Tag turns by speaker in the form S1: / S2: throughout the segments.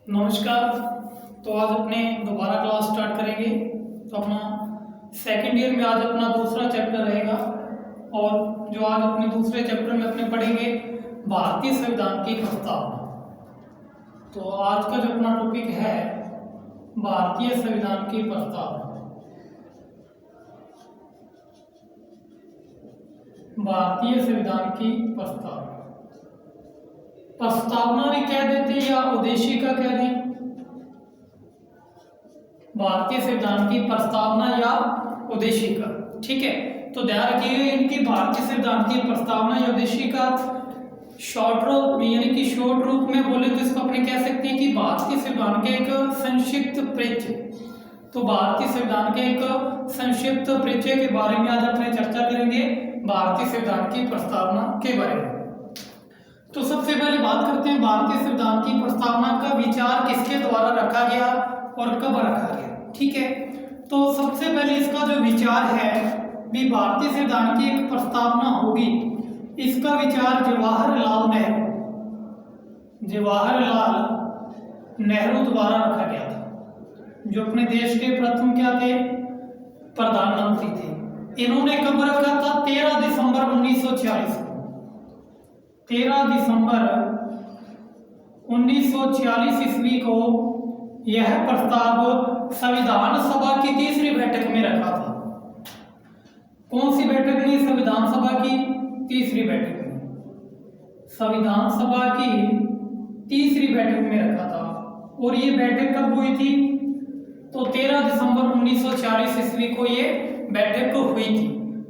S1: नमस्कार। तो आज अपने दोबारा क्लास स्टार्ट करेंगे। तो अपना सेकंड ईयर में आज अपना दूसरा चैप्टर रहेगा और जो आज अपने दूसरे चैप्टर में अपने पढ़ेंगे भारतीय संविधान की प्रस्तावना। तो आज का जो अपना टॉपिक है भारतीय संविधान की प्रस्तावना। भारतीय संविधान की प्रस्तावना, प्रस्तावना भी कह देते हैं या उद्देशिका कह दें। भारतीय संविधान की प्रस्तावना या उद्देशिका, ठीक है। तो ध्यान रखिए इनकी भारतीय संविधान की प्रस्तावना या उद्देशिका शॉर्ट रूप यानी कि शॉर्ट रूप में बोले तो इसको अपने कह सकते हैं कि भारतीय संविधान के एक संक्षिप्त परिचय। तो भारतीय संविधान के एक संक्षिप्त परिचय के बारे में आज अपने चर्चा करेंगे भारतीय संविधान की प्रस्तावना के बारे में। तो सबसे पहले बात करते हैं भारतीय संविधान की प्रस्तावना का विचार किसके द्वारा रखा गया और कब रखा गया, ठीक है। तो सबसे पहले इसका जो विचार है भी भारतीय संविधान की एक प्रस्तावना होगी, इसका विचार जवाहरलाल नेहरू द्वारा रखा गया था, जो अपने देश के प्रथम क्या थे, प्रधानमंत्री थे। इन्होंने कब रखा था? 13 दिसंबर 1946 को। 13 दिसंबर 1946 ईस्वी को यह प्रस्ताव संविधान सभा की तीसरी बैठक में रखा था। कौन सी बैठक में? संविधान सभा की तीसरी बैठक में। संविधान सभा की तीसरी बैठक में रखा था। और ये बैठक कब हुई थी? तो 13 दिसंबर 1946 ईस्वी को ये बैठक हुई थी।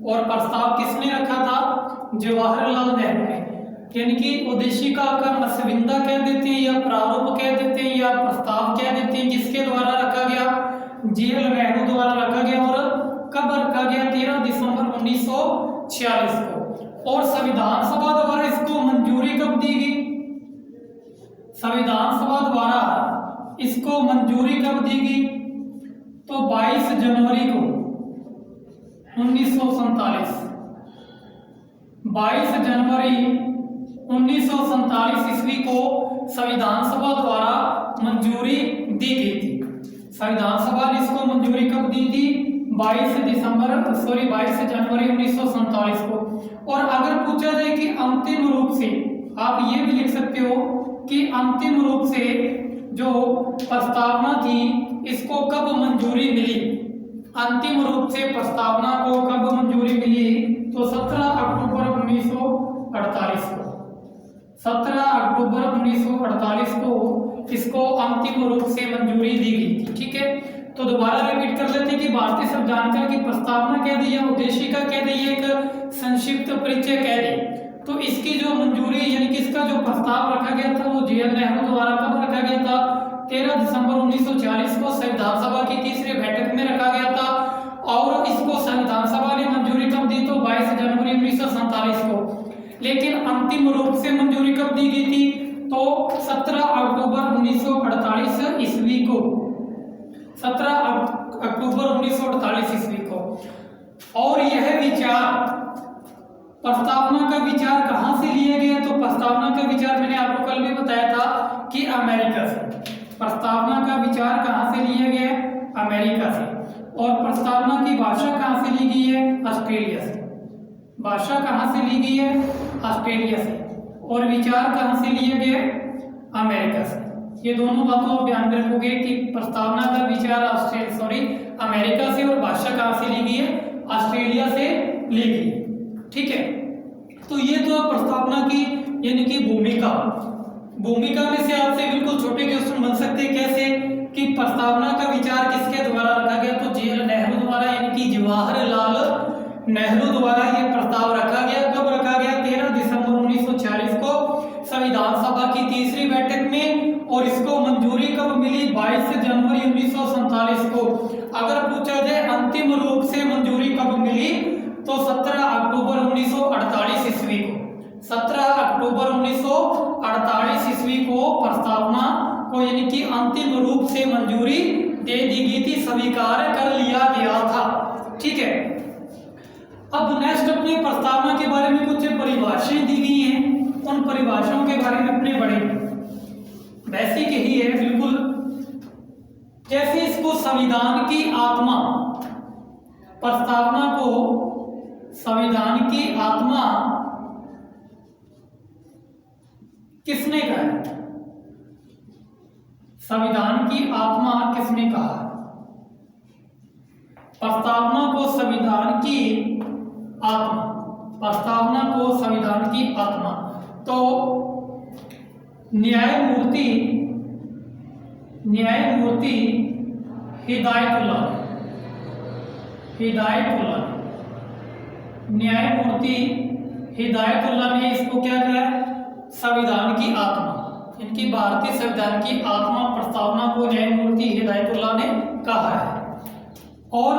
S1: और प्रस्ताव किसने रखा था? जवाहरलाल नेहरू ने। यानी कि उद्देशिका का मसविंदा कह देते हैं या प्रारूप कह देते हैं या प्रस्ताव कह देते हैं, किसके द्वारा रखा गया? जवाहरलाल नेहरू द्वारा रखा गया। और कब रखा गया? 13 दिसंबर 1946 को। और संविधान सभा द्वारा इसको मंजूरी कब दी गई? संविधान सभा द्वारा इसको मंजूरी कब दी गई? तो 22 जनवरी को 1947। 22 जनवरी 1947 ईस्वी को संविधान सभा द्वारा मंजूरी दी गई थी। संविधान सभा ने इसको मंजूरी कब दी थी? 22 जनवरी 1947 को। और अगर पूछा जाए कि अंतिम रूप से, आप ये भी लिख सकते हो कि अंतिम रूप से जो प्रस्तावना थी इसको कब मंजूरी मिली? अंतिम रूप से प्रस्तावना को कब मंजूरी मिली? तो 17 अक्टूबर 1948 को। 17 अक्टूबर 1948 को इसको अंतिम रूप से मंजूरी दी गई थी, ठीक है। तो दोबारा रिपीट कर लेते हैं कि भारतीय संविधान की प्रस्तावना कह दी या उद्देशिका कह दी, एक संक्षिप्त परिचय कह दी। तो इसकी जो मंजूरी यानी कि इसका जो प्रस्ताव रखा गया था वो जवाहरलाल नेहरू द्वारा कब रखा गया था? 13 दिसंबर 1946 को संविधान सभा की तीसरी बैठक में रखा गया था। और इसको संविधान सभा ने मंजूरी कब दी? तो 22 जनवरी 1947 को। लेकिन अंतिम रूप से मंजूरी कब दी गई थी? तो 17 अक्टूबर 1948 ईस्वी को। 17 अक्टूबर 1948 ईस्वी को। और यह विचार, प्रस्तावना का विचार कहां से लिया गया? तो प्रस्तावना का विचार मैंने आपको कल भी बताया था कि अमेरिका से। प्रस्तावना का विचार कहां से लिया गया? अमेरिका से। और प्रस्तावना की भाषा कहां से ली गई है? ऑस्ट्रेलिया से। भाषा कहां से ली गई है? ऑस्ट्रेलिया से। और विचार कहां से लिए गए? अमेरिका से। ये दोनों बातों आप ध्यान रखोगे कि प्रस्तावना का विचार अमेरिका से और भाषा कहां से ली गई है? ऑस्ट्रेलिया से ली गई, ठीक है। तो ये तो प्रस्तावना की यानी कि भूमिका में से आपसे बिल्कुल छोटे क्वेश्चन बन सकते हैं। कैसे? कि प्रस्तावना का विचार किसके द्वारा रखा गया? तो जवाहरलाल नेहरू द्वारा, यानी कि जवाहरलाल नेहरू द्वारा यह प्रस्ताव रखा गया। कब रखा गया? 13 दिसंबर 1946 को संविधान सभा की तीसरी बैठक में। और इसको मंजूरी कब मिली? 22 जनवरी 1947 को। अगर पूछा जाए अंतिम रूप से मंजूरी कब मिली? तो 17 अक्टूबर 1948 ईस्वी को। 17 अक्टूबर 1948 ईस्वी को प्रस्तावना को यानी कि अंतिम रूप से मंजूरी दे दी गई थी, स्वीकार कर लिया गया था, ठीक है। अब नेक्स्ट अपनी प्रस्तावना के बारे में कुछ परिभाषाएं दी गई हैं, उन परिभाषाओं के बारे में अपने पढ़ेंगे। बेसिक यही है बिल्कुल। जैसे इसको संविधान की आत्मा, प्रस्तावना को संविधान की आत्मा किसने कहा है? संविधान की आत्मा किसने कहा है? प्रस्तावना को संविधान की आत्मा, प्रस्तावना को संविधान की आत्मा तो न्यायमूर्ति हिदायतुल्लाह, न्यायमूर्ति हिदायतुल्लाह ने इसको क्या कहा? संविधान की आत्मा। इनकी भारतीय संविधान की आत्मा प्रस्तावना को न्यायमूर्ति हिदायतुल्लाह ने कहा है। और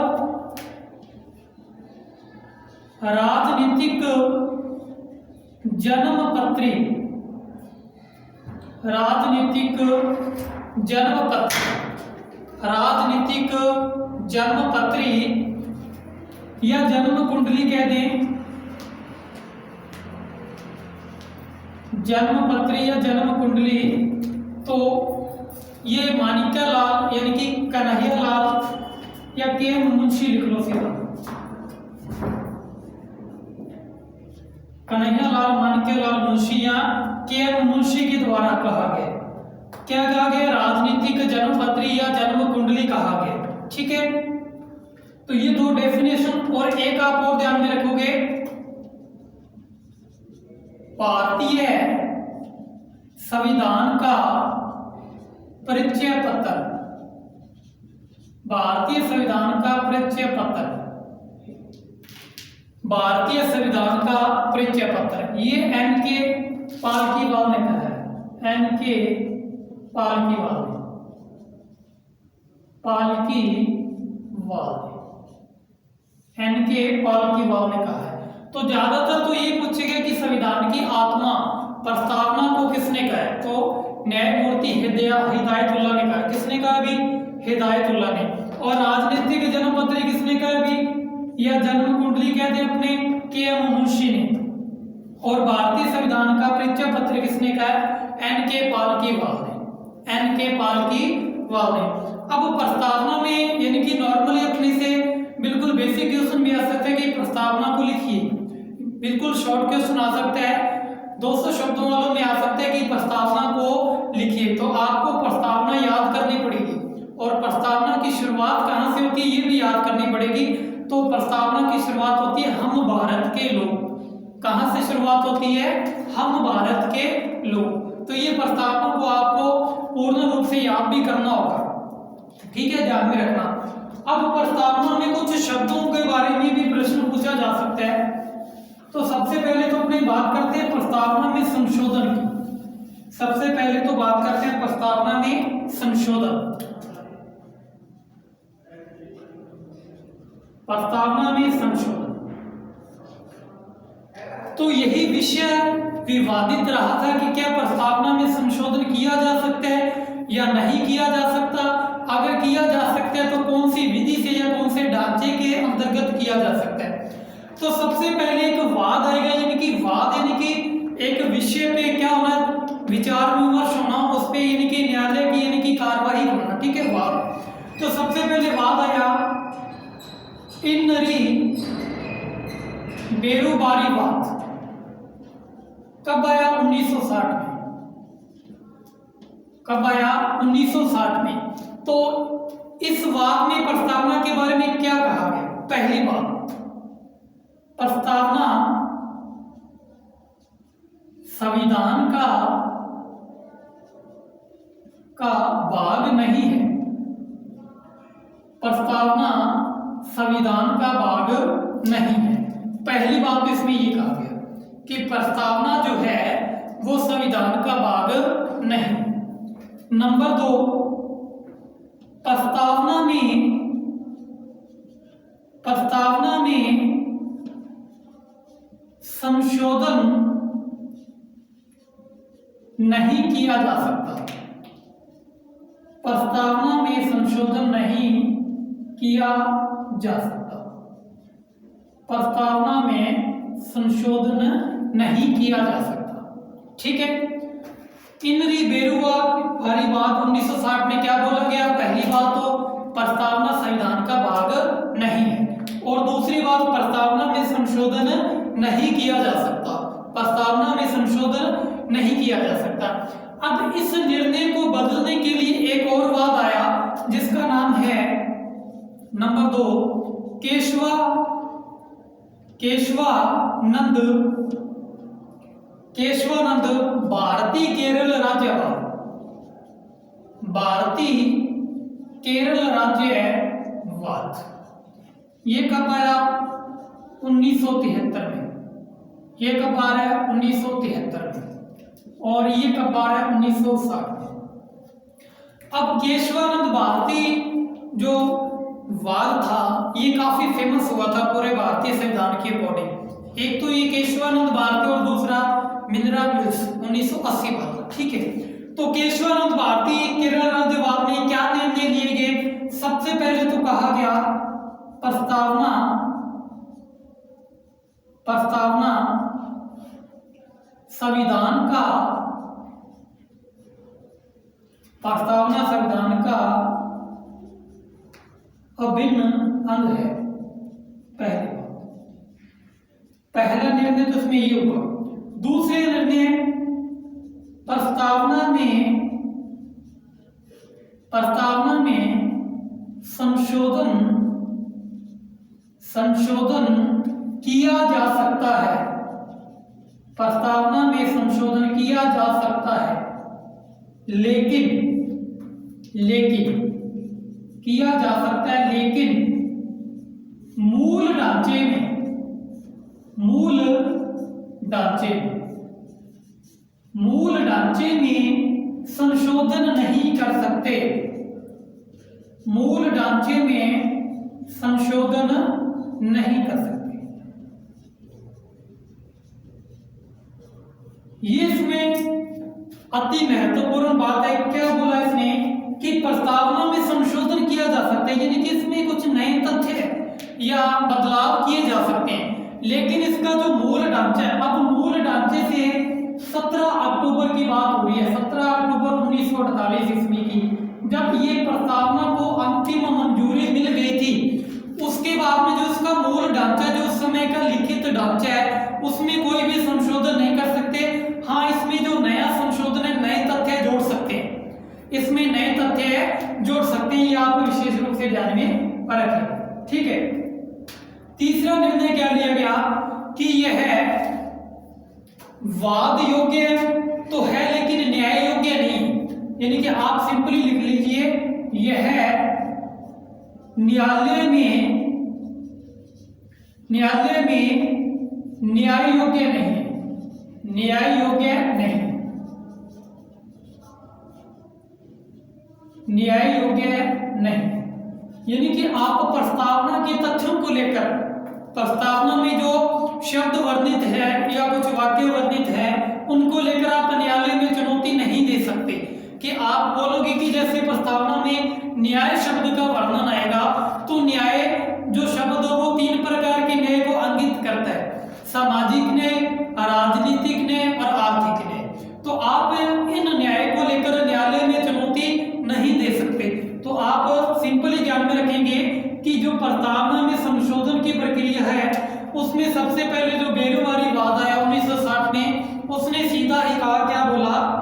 S1: राजनीतिक जन्मपत्री, राजनीतिक जन्मपत्री या जन्म कुंडली कह दें, जन्मपत्री या जन्म कुंडली, तो ये माणिक्यलाल यानी कि कन्हैयालाल या के मुंशी लिख लो सीधा, कन्हैयालाल माणिक्यलाल मुंशी या के मुंशी के द्वारा कहा गया। क्या कहा गया? राजनीतिक जन्मपत्री या जन्म कुंडली कहा गया। ठीक है, तो ये दो डेफिनेशन। और एक आप और ध्यान में रखोगे, भारतीय संविधान का परिचय पत्र, भारतीय संविधान का परिचय पत्र, भारतीय संविधान का परिचय पत्र, ये एन.के. पालकीवाल ने कहा है। एन.के. पालकीवाल ने कहा है। तो ज्यादातर तो ये पूछेगा कि संविधान की आत्मा प्रस्तावना को किसने कहा है? तो न्यायमूर्ति हिदायतुल्लाह ने कहा। किसने कहा अभी? हिदायतुल्लाह ने। और राजनीतिक जन्मपत्री किसने कहा अभी? या जन्म कुंडली कहते हैं अपने के मुंशी ने। और भारतीय संविधान का परिचय पत्र किसने कहा है? एन.के. पालकीवाल ने। अब प्रस्तावना में यानी कि नॉर्मली अपने से बिल्कुल बेसिक क्वेश्चन भी आ सकता है कि प्रस्तावना को लिखिए। बिल्कुल शॉर्ट क्वेश्चन आ सकता है, 200 शब्दों वालों में आ सकता है कि प्रस्तावना को लिखिए। तो आपको प्रस्तावना याद करनी पड़ेगी और प्रस्तावना की शुरुआत कहाँ से होती है ये भी याद करनी पड़ेगी। तो प्रस्तावना की शुरुआत होती है हम भारत के लोग। कहाँ से शुरुआत होती है? हम भारत के लोग। तो ये प्रस्तावना को आपको पूर्ण रूप से याद भी करना होगा। ठीक है, ध्यान में रखना। अब प्रस्तावना में कुछ शब्दों के बारे में भी प्रश्न पूछा जा सकता है। तो सबसे पहले तो अपनी बात करते हैं प्रस्तावना में संशोधन की। सबसे पहले तो बात करते हैं प्रस्तावना में संशोधन। प्रस्तावना में संशोधन तो यही विषय विवादित रहा था कि क्या प्रस्तावना में संशोधन किया जा सकता है या नहीं किया जा सकता। अगर किया जा सकता है तो कौन सी विधि से या कौन से ढांचे के अंतर्गत किया जा सकता है। तो सबसे पहले एक वाद आएगा, यानी कि वाद यानी कि एक विषय पे क्या होना, विचार विमर्श होना, उस पे यानी कि न्यायालय की यानी कि कार्यवाही होना। ठीक है, वाद। तो सबसे पहले वाद आया इन्नरी बेरुबारी वाद। कब आया? 1960 में। कब आया? 1960 में। तो इस वाद में प्रस्तावना के बारे में क्या कहा गया? पहली बात, प्रस्तावना संविधान का भाग नहीं है। प्रस्तावना संविधान का भाग नहीं है। पहली बात इसमें ये कहा गया कि प्रस्तावना जो है वो संविधान का भाग नहीं। नंबर 2, प्रस्तावना में संशोधन नहीं किया जा सकता। प्रस्तावना में संशोधन नहीं किया जा सकता। प्रस्तावना में संशोधन नहीं किया जा सकता। ठीक है, इनरी बेरुवारी बात 1960 में क्या बोला गया? पहली बात तो प्रस्तावना संविधान का भाग नहीं है, और दूसरी बात प्रस्तावना में संशोधन नहीं किया जा सकता, प्रस्तावना में संशोधन नहीं किया जा सकता। अब इस निर्णय को बदलने के लिए एक और वाद आया जिसका नाम है नंबर 2 केशवानंद भारतीय केरल राज्यवाद, भारतीय केरल राज्यवाद। ये कब आया? 1973 में। ये कब आ रहा है? 1973 में। और ये कब आ रहा है? 1960 में। अब केशवानंद भारती जो वाद था ये काफी फेमस हुआ था पूरे भारतीय संविधान के अकॉर्डिंग। एक तो ये केशवानंद भारती और दूसरा मिनरा मिल्स 1980 वाला, ठीक है। तो केशवानंद भारती केरल राज्यवाद में क्या निर्णय लिए गए? सबसे पहले तो कहा गया प्रस्तावना संविधान का अभिन्न अंग है। पहला निर्णय तो इसमें ये होगा। दूसरे निर्णय प्रस्तावना में संशोधन किया जा सकता है, प्रस्तावना में संशोधन किया जा सकता है, लेकिन किया जा सकता है, लेकिन मूल ढांचे में संशोधन नहीं कर सकते, मूल ढांचे में संशोधन नहीं कर सकते। ये इसमें अति महत्वपूर्ण बात है। क्या बोला इसने कि प्रस्तावना में संशोधन किया जा सकता है, यानी कि इसमें कुछ नए तथ्य या बदलाव किए जा सकते हैं, लेकिन इसका जो मूल ढांचा है, अब मूल ढांचे से 17 अक्टूबर की बात हो रही है, 17 अक्टूबर 1948 ईस्वी की, जब ये प्रस्तावना को अंतिम मंजूरी मिल गई थी। उसके बाद में जो इसका मूल ढांचा, जो उस समय का लिखित ढांचा है, उसमें कोई भी संशोधन नहीं कर सकते। हाँ, इसमें जो नया संशोधन है, नए तथ्य जोड़ सकते हैं, इसमें नए तथ्य जोड़ सकते हैं। ये आप विशेष रूप से ध्यान में रखें, ठीक है। तीसरा निर्णय क्या लिया गया कि यह वाद योग्य तो है लेकिन न्याय योग्य नहीं, यानी कि आप सिंपली लिख लीजिए यह न्यायालय में न्याय योग्य नहीं, न्याय योग्य नहीं, न्याय योग्य नहीं। यानी कि आप प्रस्तावना के तथ्यों को लेकर, प्रस्तावना में जो शब्द वर्णित है या कुछ वाक्य वर्णित है, उनको लेकर आप न्यायालय में चुनौती नहीं दे सकते। कि आप बोलोगे कि जैसे प्रस्तावना में न्याय शब्द का वर्णन आएगा, तो न्याय जो शब्द हो वो 3 प्रकार के न्याय को अंकित करता है, सामाजिक न्याय, राजनीतिक न्याय और आर्थिक न्याय। तो आप इन न्याय को लेकर न्यायालय में चुनौती नहीं दे सकते। तो आप सिंपली ध्यान में रखेंगे कि जो प्रस्तावना में संशोधन की प्रक्रिया है, उसमें सबसे पहले जो बेरुवारी वाद आया 1960 में, उसने सीधा ही कहा, क्या बोला?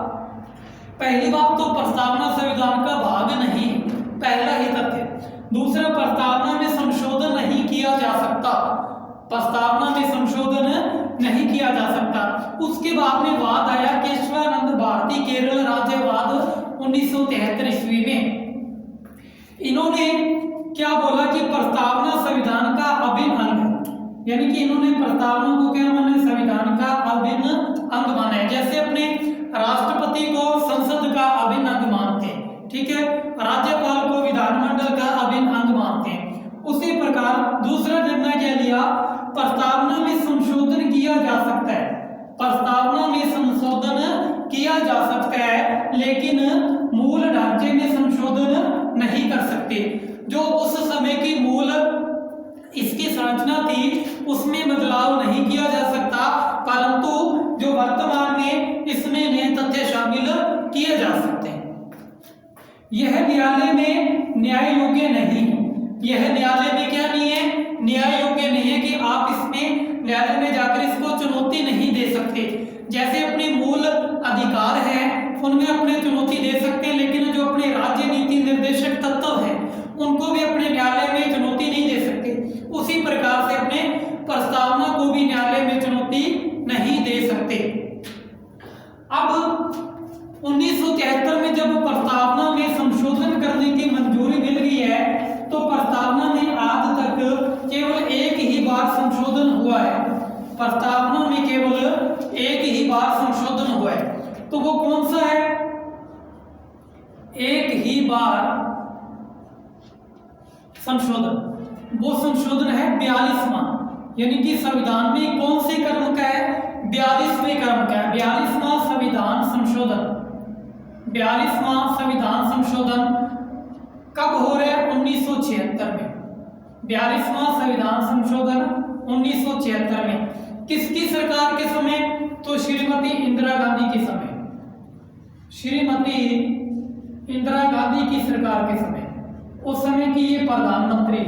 S1: पहली बात तो प्रस्तावना संविधान का भाग नहीं, पहला ही तथ्य। दूसरा, प्रस्तावना में संशोधन नहीं किया जा सकता, प्रस्तावना में संशोधन नहीं किया जा सकता। उसके बाद में वाद आया केशवानंद भारती केरल राज्यवाद 1973 ईस्वी में। इन्होंने क्या बोला कि प्रस्तावना संविधान का अभिन्न अंग है, यानी कि इन्होंने प्रस्तावना को क्या माना? संविधान का अभिन्न अंग माना है। जैसे अपने राष्ट्रपति को संसद का अभिन्न अंग मानते हैं, ठीक है, राज्यपाल को विधानमंडल का अभिन्न अंग मानते हैं, उसी प्रकार दूसरा निर्णय क्या लिया? प्रस्तावना में संशोधन किया जा सकता है, प्रस्तावना में संशोधन किया जा सकता है, लेकिन मूल ढांचे में संशोधन नहीं कर सकते। जो उस समय की मूल इसकी संरचना थी, उसमें बदलाव नहीं किया जा सकता, परंतु जो वर्तमान में इसमें नए तथ्य शामिल किए जा सकते हैं। यह न्यायालय में न्याय योग्य नहीं है। यह न्यायालय में क्या नहीं है? न्याय योग्य नहीं है कि आप इसमें न्यायालय में जाकर इसको चुनौती नहीं दे सकते। जैसे अपने मूल अधिकार है उनमें अपने चुनौती दे सकते हैं, लेकिन जो अपने राज्य नीति निर्देशक तत्व है उनको भी अपने न्यायालय में चुनौती नहीं दे सकते। उसी प्रकार से अपने प्रस्तावना को भी न्यायालय में चुनौती नहीं दे सकते। अब 1973 में जब प्रस्तावना में संशोधन करने की मंजूरी मिल गई है तो प्रस्तावना में आज तक केवल एक ही बार संशोधन हुआ है। प्रस्तावना में केवल एक ही बार संशोधन हुआ है, तो वो कौन सा है? एक ही बार संशोधन, वो संशोधन है 42वां, यानी कि संविधान में कौन से क्रम का है? 42वें क्रम का है। 42वां संविधान संशोधन, 42वां संविधान संशोधन कब हो रहा है? 1976 में। 42वां संविधान संशोधन 1976 में। किसकी सरकार के समय? तो श्रीमती इंदिरा गांधी के समय, श्रीमती इंदिरा गांधी की सरकार के समय। उस समय की ये प्रधानमंत्री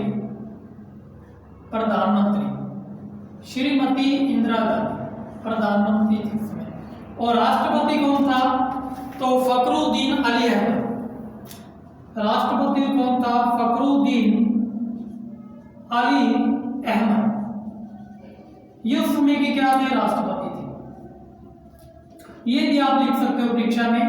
S1: श्रीमती इंदिरा गांधी प्रधानमंत्री थी उस समय। और राष्ट्रपति कौन था? तो फखरुद्दीन अली अहमद। राष्ट्रपति कौन था? फखरुद्दीन अली अहमद। ये उस समय के क्या थे? राष्ट्रपति थे। ये भी आप लिख सकते हो परीक्षा में।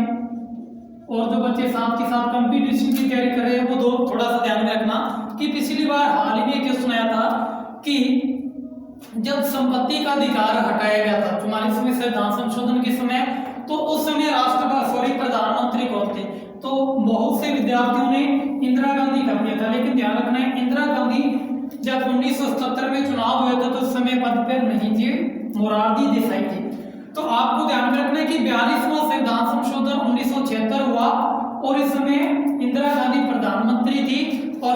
S1: और जो बच्चे साथ के साथ कंपटीशन की तैयारी कर रहे हैं वो दो थोड़ा सा ध्यान में रखना कि पिछली बार हाल ही में क्या सुनाया था कि जब संपत्ति का अधिकार हटाया गया था 44वें संविधान संशोधन के समय, तो उस समय प्रधानमंत्री कौन थे? तो बहुत से विद्यार्थियों ने इंदिरा गांधी कर दिया था, लेकिन ध्यान रखना है इंदिरा गांधी जब 1977 में चुनाव हुए थे तो उस समय पद पर नहीं थे, मोरारजी देसाई थे। तो आपको ध्यान में रखना है कि 42वां संविधान संशोधन 1976 हुआ और इस समय इंदिरा गांधी प्रधानमंत्री थी और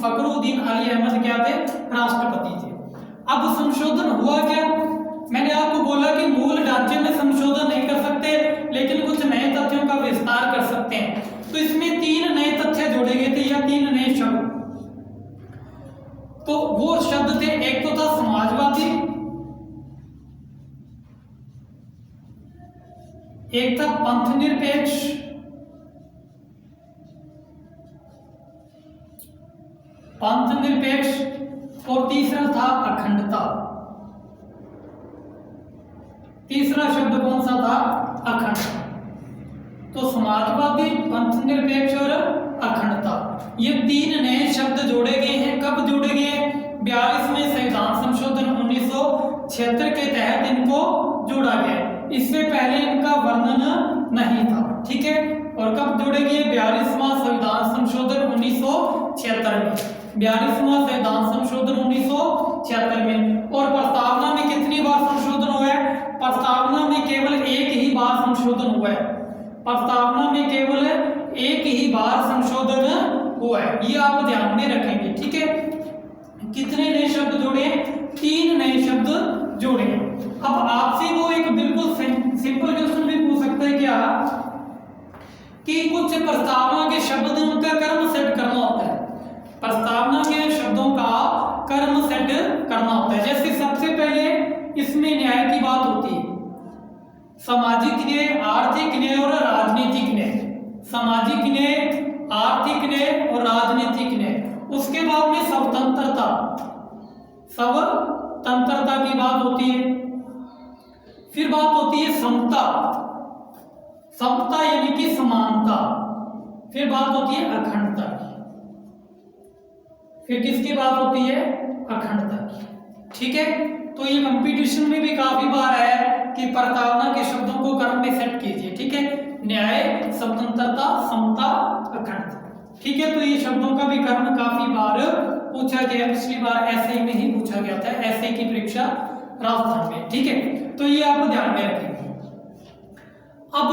S1: फखरुद्दीन अली अहमद क्या थे? राष्ट्रपति थे। अब संशोधन हुआ क्या? मैंने आपको बोला कि मूल ढांचे में संशोधन नहीं कर सकते, लेकिन कुछ नए तथ्यों का विस्तार कर सकते हैं। तो इसमें 3 नए तथ्य जोड़े गए थे या 3 नए शब्द। तो वो शब्द थे, एक तो था समाजवादी, एक था पंथ निरपेक्ष, और तीसरा था अखंडता। तीसरा शब्द कौन सा था? अखंडता। तो समाजवादी, पंथ निरपेक्ष और अखंडता, ये 3 नए शब्द जोड़े गए हैं। कब जोड़े गए? 42वें संविधान संशोधन 1976 के तहत इनको जोड़ा गया। इससे पहले इनका वर्णन नहीं था, ठीक है। और कब जोड़े गए? 42वां संविधान संशोधन 1976 में। 42वां संविधान संशोधन 1976 में। और प्रस्तावना में कितनी बार संशोधन हुआ है? प्रस्तावना में केवल एक ही बार संशोधन हुआ है। प्रस्तावना में केवल एक ही बार संशोधन हुआ है, ये आप ध्यान में रखेंगे, ठीक है। कितने नए शब्द जोड़े? 3 नए शब्द जोड़े। अब आपसे वो एक बिल्कुल सिंपल क्वेश्चन भी पूछ सकता है क्या कि कुछ प्रस्तावना के शब्द उनका कर्म सेट करना होता है। प्रस्तावना के शब्दों का कर्म सेट करना होता है। जैसे सबसे पहले इसमें न्याय की बात होती है, सामाजिक न्याय, आर्थिक न्याय और राजनीतिक न्याय। सामाजिक न्याय, आर्थिक न्याय और राजनीतिक न्याय। उसके बाद में स्वतंत्रता की बात होती है। फिर बात होती है समता यानी कि समानता। फिर बात होती है अखंडता की। फिर किसकी बात होती है? अखंडता की, ठीक है। तो ये कंपटीशन में भी काफी बार है कि प्रस्तावना के शब्दों को कर्म में सेट कीजिए, ठीक है। न्याय, स्वतंत्रता, समता, अखंडता, ठीक है। तो ये शब्दों का भी कर्म काफी बार पूछा गया। पिछली बार ऐसे में ही पूछा गया था, ऐसे की परीक्षा राजस्थान में, ठीक है। तो ये आप ध्यान में रखेंगे। अब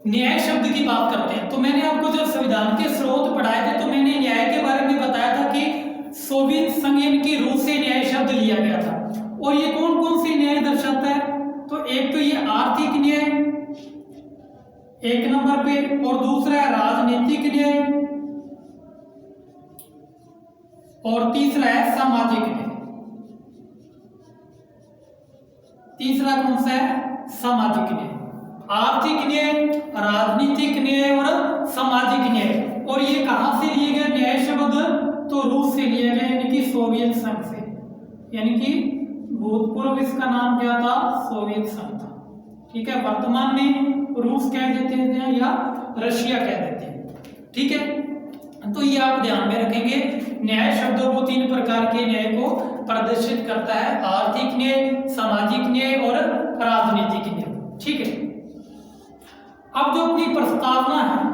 S1: न्याय शब्द की बात करते हैं। तो मैंने आपको जब संविधान के स्रोत पढ़ाए थे तो मैंने न्याय के बारे में बताया था कि सोवियत संघ की रूस से न्याय शब्द लिया गया था। और ये कौन कौन सी न्याय दर्शाता है? तो एक तो ये आर्थिक न्याय एक नंबर पे, और दूसरा है राजनीतिक न्याय, और तीसरा है सामाजिक न्याय। तीसरा कौन सा है? सामाजिक न्याय। आर्थिक न्याय, राजनीतिक न्याय और सामाजिक न्याय। और ये कहां से लिए गए न्याय शब्द? तो रूस से लिया गया, यानी कि सोवियत संघ से, यानी कि भूतपूर्व इसका नाम क्या था? सोवियत संघ था। ठीक है, वर्तमान में रूस कह देते हैं या रशिया कह देते हैं। ठीक है, तो ये आप ध्यान में रखेंगे। न्याय शब्दों को तीन प्रकार के न्याय को प्रदर्शित करता है: आर्थिक न्याय, सामाजिक न्याय और राजनीतिक न्याय। ठीक है, अब जो अपनी प्रस्तावना है,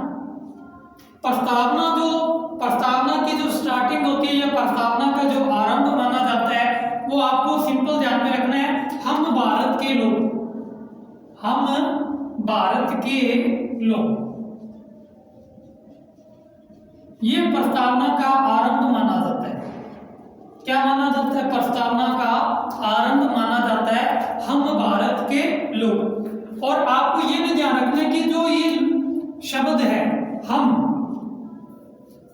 S1: प्रस्तावना की जो स्टार्टिंग होती है या प्रस्तावना का जो आरंभ माना जाता है, वो आपको सिंपल ध्यान में रखना है। हम भारत के लोग, ये प्रस्तावना का आरंभ माना जाता है। क्या माना जाता है? प्रस्तावना का आरंभ माना जाता है हम भारत के लोग। और आपको ये भी ध्यान रखना है कि जो ये शब्द है हम,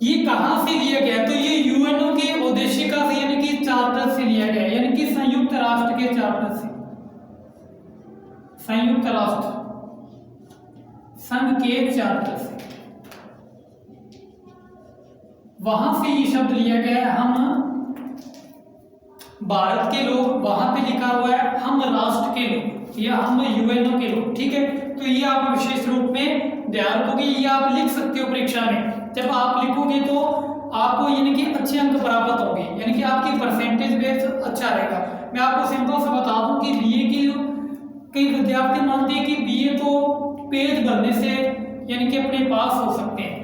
S1: ये कहां से लिया गया? तो ये यूएनओ के उद्देशिका से, यानी कि चार्टर से लिया गया, यानी कि संयुक्त राष्ट्र के चार्टर से, संयुक्त राष्ट्र संघ के चार्टर से, वहां से ये शब्द लिया गया है हम भारत के लोग। वहां पे लिखा हुआ है हम राष्ट्र के लोग या हम यूएनओ के लोग। ठीक है, तो ये आप विशेष रूप में ध्यान रखोगे। ये आप लिख सकते हो परीक्षा में। जब आप लिखोगे तो आपको यानी कि अच्छे अंक प्राप्त होंगे, यानी कि आपकी परसेंटेज बेस अच्छा रहेगा। मैं आपको सिंपल से बता दूं कि बीए की कई विद्यार्थी मानते हैं कि बीए तो पेज भरने से यानी कि अपने पास हो सकते हैं,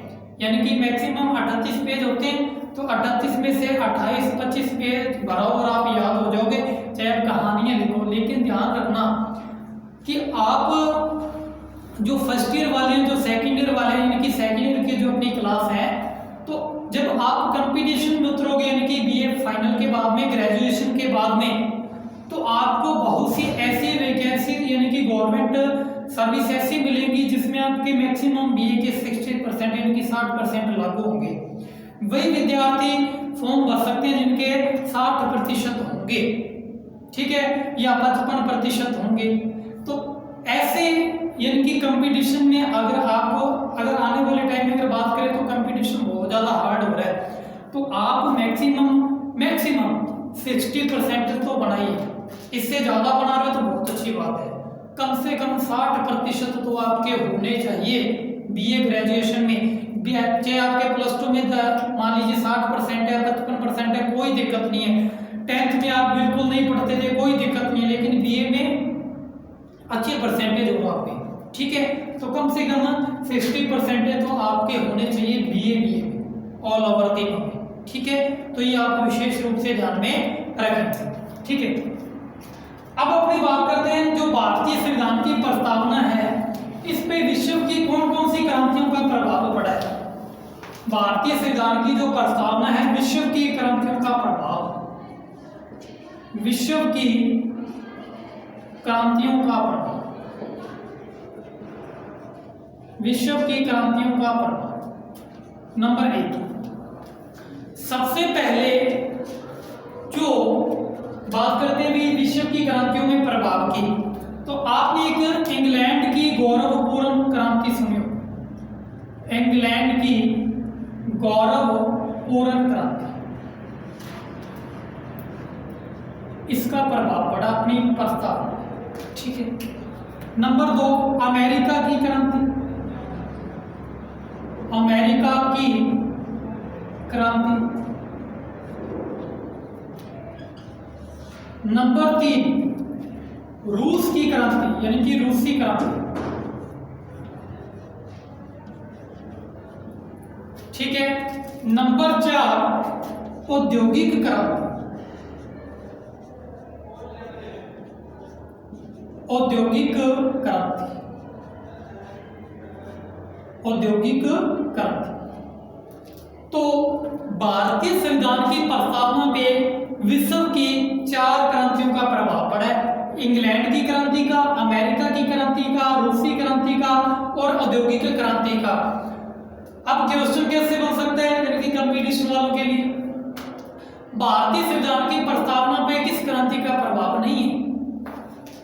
S1: यानी कि मैक्सिमम 38 पेज होते हैं, तो 38 में से 28-25 पेज भरा और आप याद हो जाओगे, चाहे आप कहानियां लिखो। लेकिन ध्यान रखना कि आप जो फर्स्ट ईयर वाले हैं, जो सेकंड ईयर वाले हैं, यानी कि सेकंड ईयर की जो अपनी क्लास है, तो जब आप कंपटीशन में उतरोगे, यानी कि बीए फाइनल के बाद में, ग्रेजुएशन के बाद में, तो आपको बहुत सी ऐसी वैकेंसी यानी कि गवर्नमेंट सर्विस ऐसी मिलेंगी जिसमें आपके मैक्सिमम बीए के 60% यानी कि 60% लागू होंगे। वही विद्यार्थी फॉर्म भर सकते हैं जिनके 60% होंगे, ठीक है, या 55% होंगे। तो ऐसे यानी कि कंपटीशन में अगर आने वाले टाइम में अगर बात करें तो कंपटीशन बहुत ज़्यादा हार्ड हो रहा है, तो आप मैक्सिमम 60% तो बनाइए। इससे ज़्यादा बना रहे हो तो बहुत अच्छी बात है। कम से कम 60% तो आपके होने चाहिए बीए ग्रेजुएशन में। चाहे आपके +2 में मान लीजिए 60% है, 55% है, कोई दिक्कत नहीं है। 10th में आप बिल्कुल नहीं पढ़ते थे, कोई दिक्कत नहीं है, लेकिन बीए में अच्छे परसेंटेज हो आपके, ठीक है। तो कम से कम 60% तो आपके होने चाहिए बीए में, ऑल ओवर तीनों में, ठीक है। तो ये आप विशेष रूप से ध्यान में रखें, ठीक है। अब अपनी बात करते हैं जो भारतीय संविधान की प्रस्तावना है, इस पे विश्व की कौन कौन सी क्रांतियों का प्रभाव पड़ा है। भारतीय संविधान की जो प्रस्तावना है, विश्व की क्रांतियों का प्रभाव, विश्व की क्रांतियों का प्रभाव, विश्व की क्रांतियों का प्रभाव। नंबर 1, सबसे पहले जो बात करते हैं विश्व की क्रांतियों में प्रभाव की, तो आपने एक इंग्लैंड की गौरवपूर्ण क्रांति सुनी हो, इंग्लैंड की गौरवपूर्ण क्रांति, इसका प्रभाव पड़ा अपनी प्रस्तावना, ठीक है। नंबर 2, अमेरिका की क्रांति, अमेरिका की क्रांति। नंबर 3, रूस की क्रांति यानी कि रूसी क्रांति, ठीक है। नंबर 4, औद्योगिक क्रांति, औद्योगिक क्रांति, औद्योगिक क्रांति। तो भारतीय संविधान की प्रस्तावना पे विश्व की 4 क्रांतियों का प्रभाव पड़ा है। इंग्लैंड की क्रांति का, अमेरिका की क्रांति का, रूसी क्रांति का और औद्योगिक क्रांति का। अब क्वेश्चन कैसे बन सकता है यानी कि कंपटीशन वालों के लिए, भारतीय संविधान की प्रस्तावना पे किस क्रांति का प्रभाव नहीं है?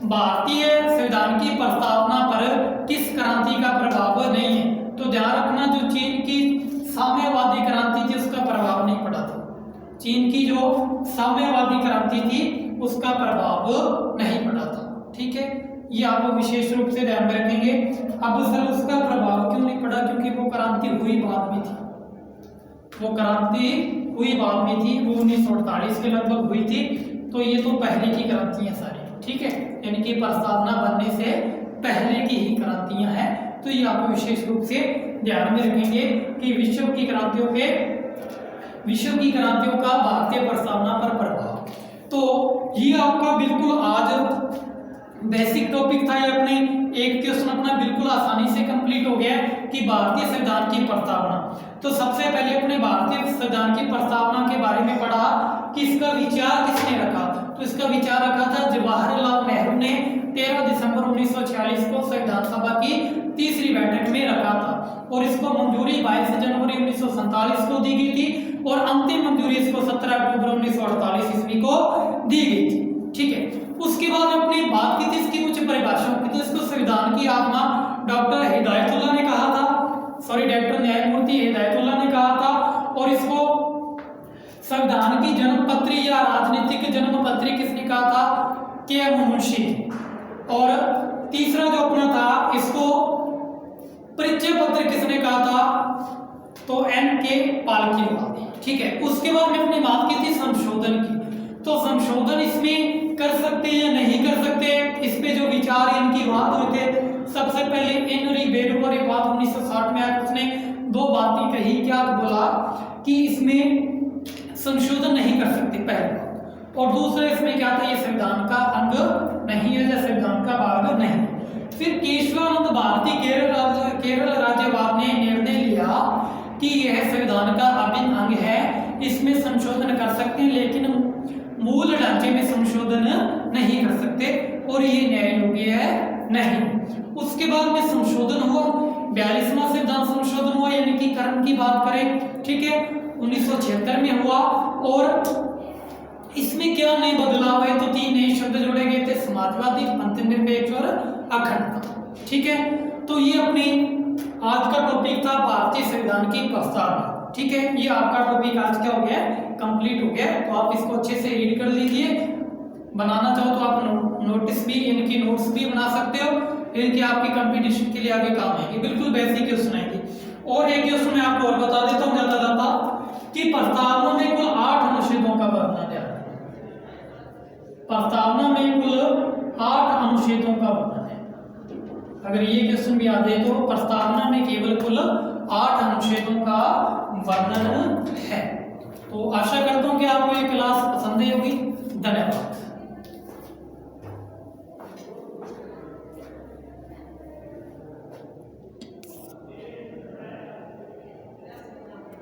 S1: भारतीय संविधान की प्रस्तावना पर किस क्रांति का प्रभाव नहीं है? तो ध्यान रखना, जो चीन की साम्यवादी क्रांति थी उसका प्रभाव नहीं पड़ा था। चीन की जो साम्यवादी क्रांति थी उसका प्रभाव नहीं पड़ा था। ठीक है, ये आप विशेष रूप से ध्यान में रखेंगे। अब सर उसका प्रभाव क्यों नहीं पड़ा? क्योंकि वो क्रांति हुई बाद में थी, वो क्रांति हुई बाद में थी, वो 1948 के लगभग हुई थी। तो ये तो पहले की क्रांतियां सारी, ठीक है, यानी कि प्रस्तावना बनने से पहले की ही क्रांतियां हैं। तो ये आप विशेष रूप से ध्यान में रखेंगे कि विश्व की क्रांतियों का भारतीय प्रस्तावना पर प्रभाव। तो ये आपका बिल्कुल आज बेसिक टॉपिक था। ये अपने एक क्वेश्चन अपना बिल्कुल आसानी से कंप्लीट हो गया कि भारतीय संविधान की प्रस्तावना। तो सबसे पहले अपने भारतीय संविधान की प्रस्तावना के बारे में पढ़ा कि इसका विचार किसने रखा। तो इसका विचार रखा था जवाहरलाल नेहरू ने 13 दिसंबर 1946 को संविधान सभा की तीसरी बैठक में रखा था और इसको मंजूरी 22 जनवरी 1947 को दी गई थी और अंतिम मंजूरी इसको 17 अक्टूबर 1948 ईस्वी को दी गई थी। ठीक है, उसके बाद अपनी बात की थी इसकी कुछ परिभाषाओं की। तो इसको संविधान की आत्मा डॉक्टर हिदायतुल्लाह ने कहा था, डॉक्टर न्यायमूर्ति हिदायतुल्लाह ने कहा था। और इसको संविधान की जन्मपत्री या राजनीतिक जन्मपत्री किसने कहा था? के मुंशी। और तीसरा जो अपना था, इसको परिचय पत्र किसने कहा था? तो N.K. पालकीवाल। ठीक है, उसके बाद में अपनी बात की थी संशोधन की। तो संशोधन इसमें कर सकते हैं या नहीं कर सकते, इस पे जो विचार इनकी बात हुए थे। सबसे पहले हेनरी बेडफोर्ड एक बात 1960 में आया, उसने दो बातें कही। क्या बोला कि इसमें संशोधन नहीं कर सकते पहले, और दूसरा इसमें क्या था, ये संविधान का अंग नहीं है या संविधान का भाग नहीं। फिर केशवानंद भारती केरल राज्यवाद ने निर्णय लिया कि यह संविधान का अभिन्न अंग है, इसमें संशोधन कर सकते हैं लेकिन मूल ढांचे में संशोधन नहीं कर सकते और ये न्याय योग्य है नहीं। उसके बाद में संशोधन हुआ, 42वां संविधान संशोधन हुआ, यानी कि करण की बात करें, ठीक है, 1976 में हुआ। और इसमें क्या नए बदलाव है? तो 3 नए शब्द जोड़े गए थे, समाजवादी, पंथनिरपेक्ष और अखंडता। ठीक है, तो ये अपनी आज का टॉपिक था भारतीय संविधान की प्रस्तावना। ठीक है, ये आपका टॉपिक आज क्या हो गया, कंप्लीट हो गया। तो आप इसको अच्छे से रीड कर लीजिए। बनाना चाहो तो आप नोटिस भी, इनकी नोट्स भी बना सकते हो, इनकी आपकी कंपटीशन के लिए आगे काम आएगी। बिल्कुल बेसिक क्वेश्चन आएगी। और एक क्वेश्चन मैं आपको और बता देता हूँ जाता कि प्रस्तावना में कुल 8 अनुच्छेदों का वर्णन है। प्रस्तावना में कुल 8 अनुच्छेदों का वर्णन है। अगर ये क्वेश्चन भी आ जाए तो प्रस्तावना में केवल कुल 8 अनुच्छेदों का वर्णन है। तो आशा करता हूं कि आपको ये क्लास पसंद आई होगी। धन्यवाद।